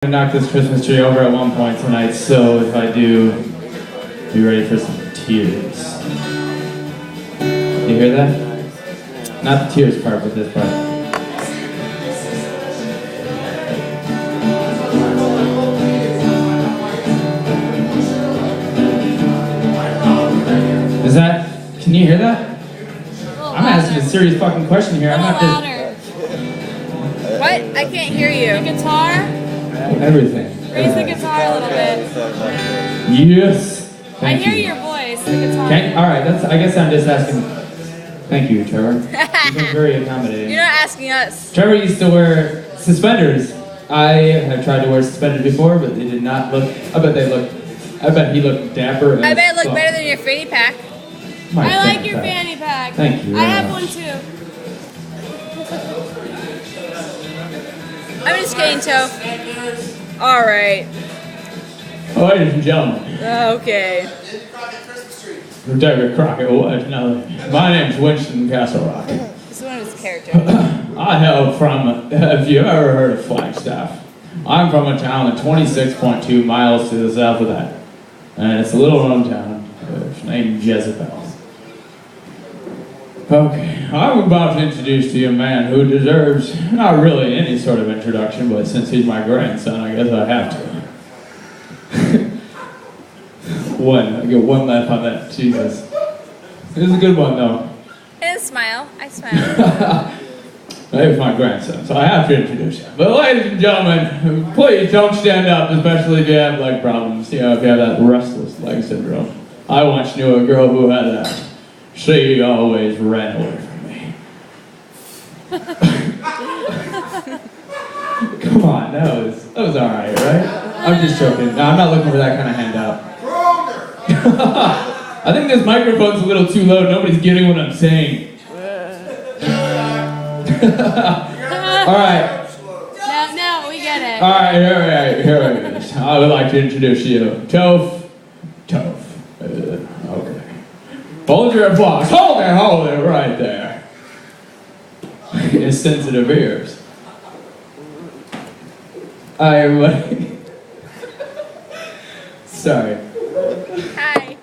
I knocked this Christmas tree over at one point tonight, so if I do, be ready for some tears. You hear that? Not the tears part, but this part. Is that, can you hear that? I'm asking a serious fucking question here. I'm not just... What? I can't hear you. The guitar? Everything. Raise the guitar a little bit. Yes. I hear your voice, the guitar. Alright, I guess I'm just asking. Thank you, Trevor. You've been very accommodating. You're not asking us. Trevor used to wear suspenders. I have tried to wear suspenders before, but they did not look. I bet he looked dapper. I bet it looked better than your fanny pack. I like your fanny pack. Thank you. I have one too. I'm just kidding, Toph. Alright. Ladies and gentlemen. Okay. David Crockett, what? No, my name's Winston Castlerock. This is one of his characters. I hail from, if you've ever heard of Flagstaff, I'm from a town 26.2 miles to the south of that. And it's a little known town. It's named Jezebel. Okay, I'm about to introduce to you a man who deserves not really any sort of introduction, but since he's my grandson, I guess I have to. I get one laugh on that, Jesus. It was a good one, though. And smile. I smile. He's my grandson, so I have to introduce him. But ladies and gentlemen, please don't stand up, especially if you have leg problems. You know, if you have that restless leg syndrome. I once knew a girl who had that. She always ran away from me. Come on, that was alright, right? I'm just joking. No, I'm not looking for that kind of handout. I think this microphone's a little too low. Nobody's getting what I'm saying. Alright. No, we get it. Alright, here it is. I would like to introduce you. Toph. Okay. Hold your applause. Hold it right there. His sensitive ears. Hi, everybody. Sorry. Hi.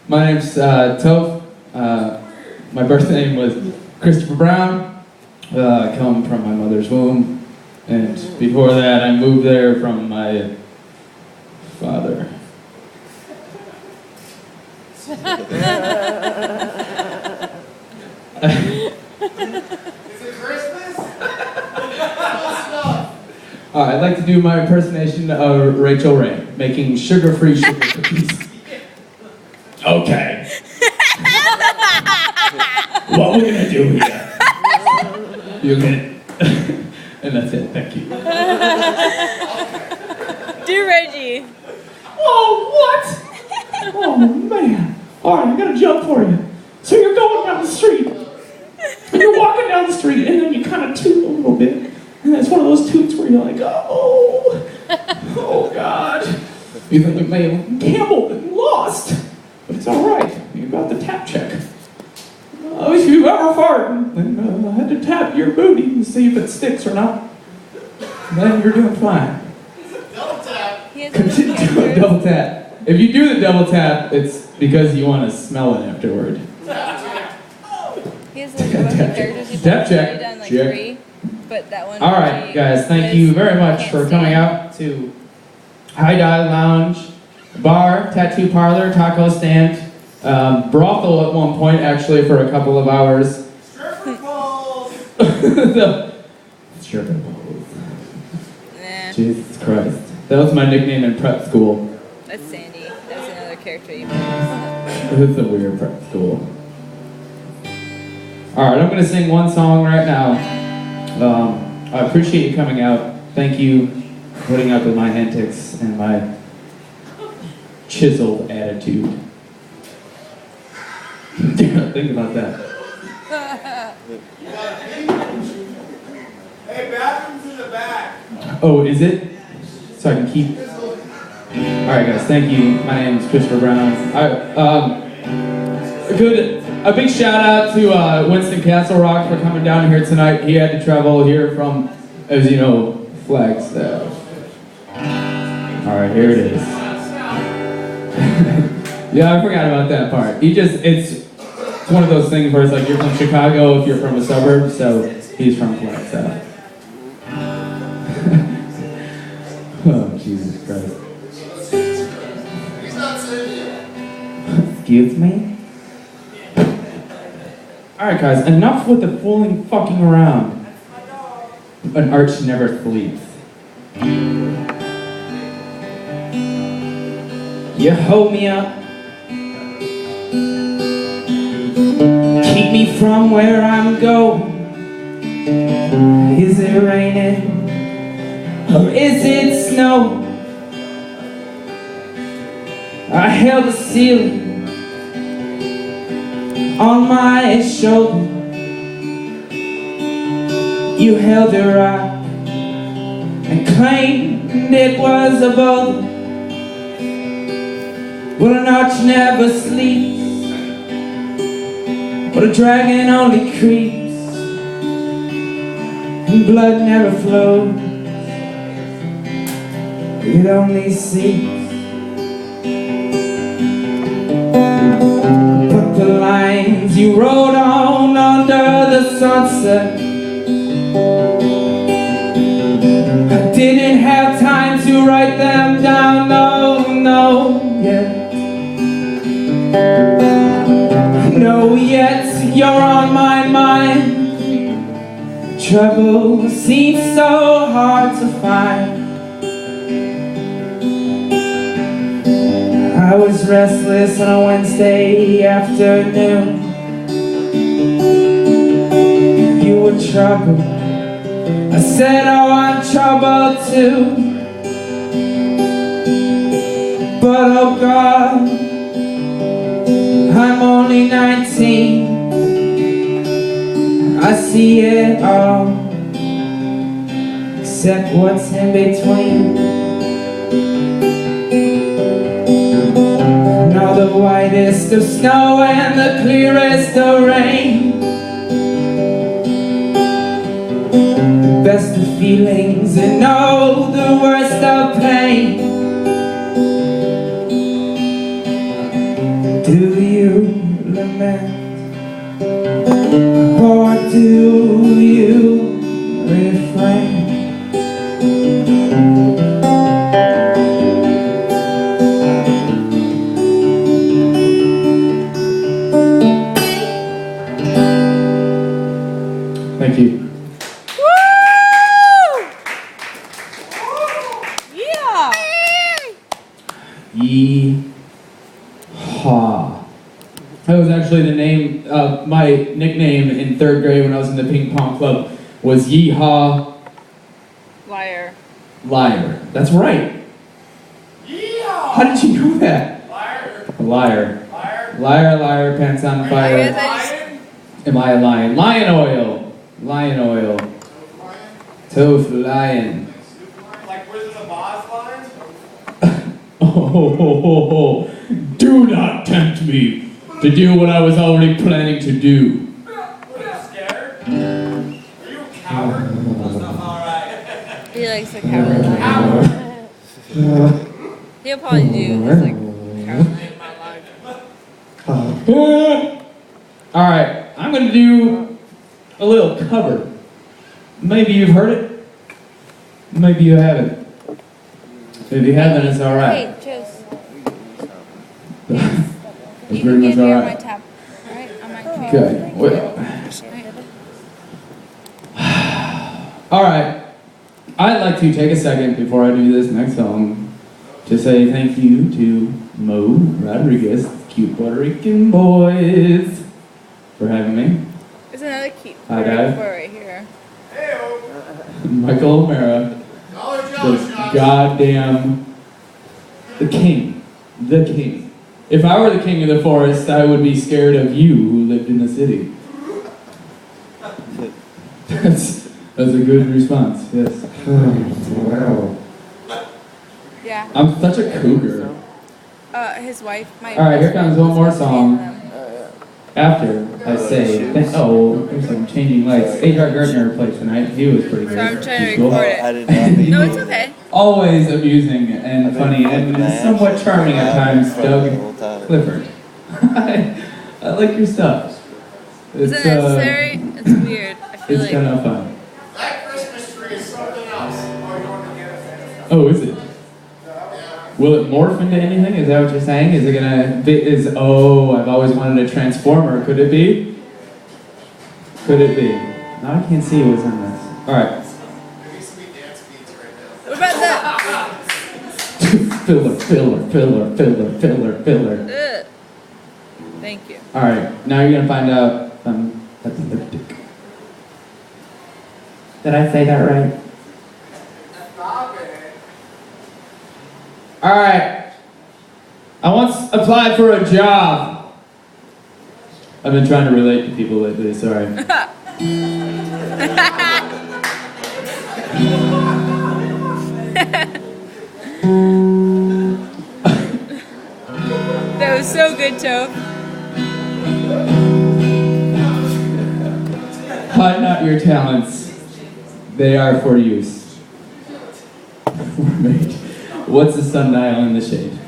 My name's Toph. My birth name was Christopher Brown. I come from my mother's womb. And before that, I moved there from my father. Is it Christmas? I'd like to do my impersonation of Rachel Ray, making sugar-free sugar cookies. Okay. What we're gonna do here? You're gonna, and that's it. Thank you. Do Reggie. Oh, what? Oh man! All right, I got a joke for you. So you're going down the street. You're walking down the street, and then you kind of toot a little bit, and it's one of those toots where you're like, oh God. You think you may have gambled and lost, but it's all right. You got the tap check. If you've ever farted, then I had to tap your booty and see if it sticks or not. Then you're doing fine. Double tap. Continue to do a double tap. If you do the double tap, it's because you want to smell it afterward. He has like a bunch of characters. He's Tap check. already done like Check. 3, but that one. All right, guys, thank you very much for coming out to High Dive Lounge, bar, tattoo parlor, taco stand, brothel at one point, actually, for a couple of hours. Stripper poles. Stripper poles. Nah, Jesus Christ. That was my nickname in prep school. that's Sandy. That's another character you It's a weird prep school. Alright, I'm going to sing one song right now. I appreciate you coming out. Thank you for putting up with my antics and my chiseled attitude. Think about that. Hey, bathroom's in the back. Oh, is it? So I can keep... Alright guys, thank you. My name is Christopher Brown. A big shout out to Winston Castlerock for coming down here tonight. He had to travel here from, as you know, Flagstaff. Alright, here it is. Yeah, I forgot about that part. It's one of those things where it's like you're from Chicago if you're from a suburb, so he's from Florida. Oh, Jesus Christ. He's not saying you. Excuse me? Alright guys, enough with the fooling fucking around. An arch never sleeps. You hold me up, keep me from where I'm going. Is it raining or is it snow? I held the ceiling on my shoulder. You held her up and claimed it was a boulder. Well, an arch never sleeps, but a dragon only creeps, and blood never flows, it only seeps. But the lines you wrote on under the sunset, I didn't have time to write them down, no, yeah. No, yet you're on my mind. Trouble seems so hard to find. I was restless on a Wednesday afternoon. You were troubled. I said, oh, I'm troubled too. But oh God, I'm only 19. I see it all, except what's in between. Now the whitest of snow and the clearest of rain, the best of feelings and oh, the worst of pain. Do you lament, or do you refrain? Thank you. Woo! Yeah! Yeehaw. That was actually the name, my nickname in 3rd grade when I was in the ping pong club was Yeehaw Liar. Liar. That's right. Yeehaw! How did you know that? Liar. Liar. Liar. Liar, liar, pants on I fire. guess Lion. Am I a lion? Lion oil. Lion oil. Toph lion. Like Wizard of Oz lions? Oh, do not tempt me to do what I was already planning to do. What, are you scared? Are you a coward? That's not alright. he likes the coward liar. Coward. He'll probably do this, like, coward liar. Alright, I'm going to do a little cover. Maybe you've heard it. Maybe you haven't. If you haven't, it's alright. Hey, Juice. It's You pretty can much give me on my alright. tab. Alright? On my tab. Okay. Alright. I'd like to take a second before I do this next song to say thank you to Mo Rodriguez, cute Puerto Rican boys, for having me. There's another cute Hi, Dad. boy right here. Hey-o. Michael O'Mara, Dollar the shots. goddamn, the king. If I were the king of the forest, I would be scared of you who lived in the city. That's a good response, yes. Wow. Yeah. I'm such a cougar. His wife might. Alright, here comes one more song. Them. After I say, oh, there's some changing lights. Adrian Gardner played tonight. He was pretty So great. I'm trying to He's cool. record it. I did not mean No, it's okay. always amusing and funny and somewhat charming at times, Doug Clifford. I like your stuff. Is it necessary? It's weird. I feel It's like. kind of fun. That Christmas tree is something else. Oh, you want to get it? Oh, is it? Will it morph into anything? Is that what you're saying? Is it gonna be, I've always wanted a transformer. Could it be? Could it be? Now I can't see what's on this. Alright. What about that? Filler. Ugh. Thank you. Alright, now you're gonna find out if I'm epileptic. Did I say that right? Stop it. Alright. I once applied for a job. I've been trying to relate to people lately, sorry. That was so good, Toph. Hide not your talents. They are for use. Mate, what's the sundial in the shade?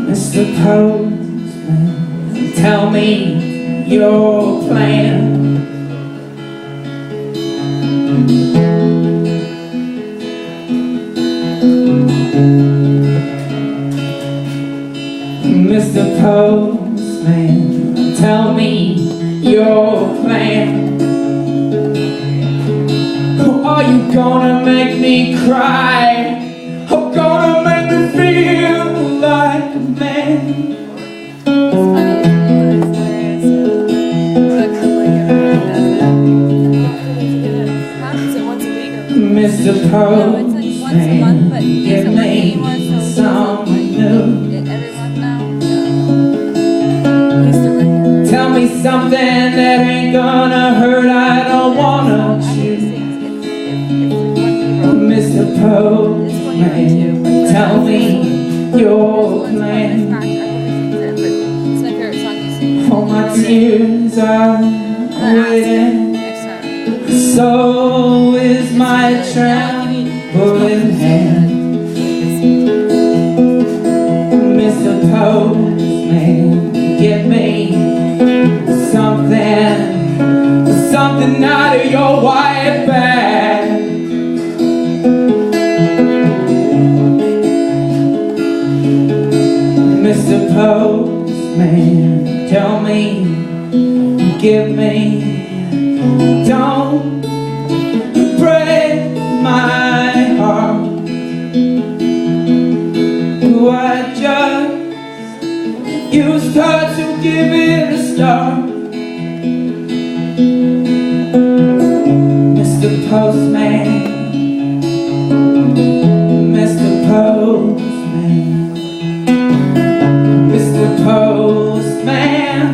Mr. Postman, tell me your plan. Mr. Postman, tell me your plan. Are you gonna make me cry? Or gonna make me feel like a man? It's funny, it's hilarious. It once a week or Mr. no, it's like once a month, but he Postman, doesn't like anyone, so something new. every month now. He's the regular. Tell me something that ain't gonna hurt, I don't wanna choose. Mr. Postman, tell me your plan. All my tears are waiting, so is my trembling hand. Mr. Postman, give me something out of your white bag. Mr. Postman, tell me, give me, don't break my heart. I just used her to give it a start. Mr. Postman, Mr. Postman, Mr. Postman,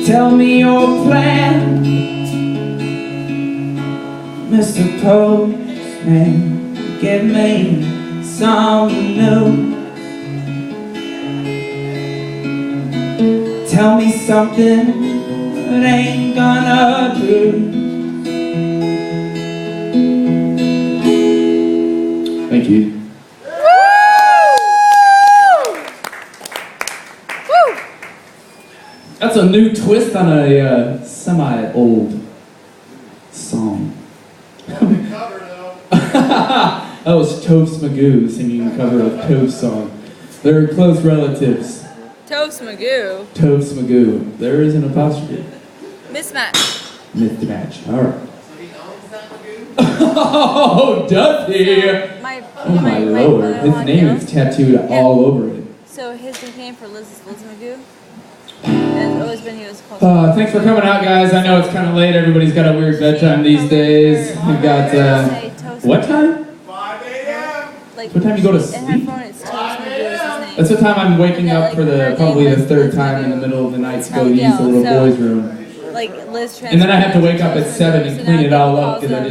tell me your plan. Mr. Postman, give me something new. Tell me something that ain't gonna do. Thank you. That's a new twist on a semi-old song. Cover though. That was Toph's Magoo singing a cover of Toph's song. They're close relatives. Toph's Magoo. Toph's Magoo. There is an apostrophe. Mismatch. Mismatch. All right. So he owns that lagoon? Oh, does he? Oh my lord. His name is tattooed all over it. So his nickname for Liz is Liz Magoo. And it's always been used close. Thanks for coming out, guys. I know it's kind of late. Everybody's got a weird bedtime these days. We've got, what time? 5 a.m. Like, What time you go to in her sleep? phone, it's Toast Magoo is his name. That's the time I'm waking up for probably the third time in the middle of the night to go use the little boys' room. like Liz. And then I have to wake up at 7 and clean it all up because I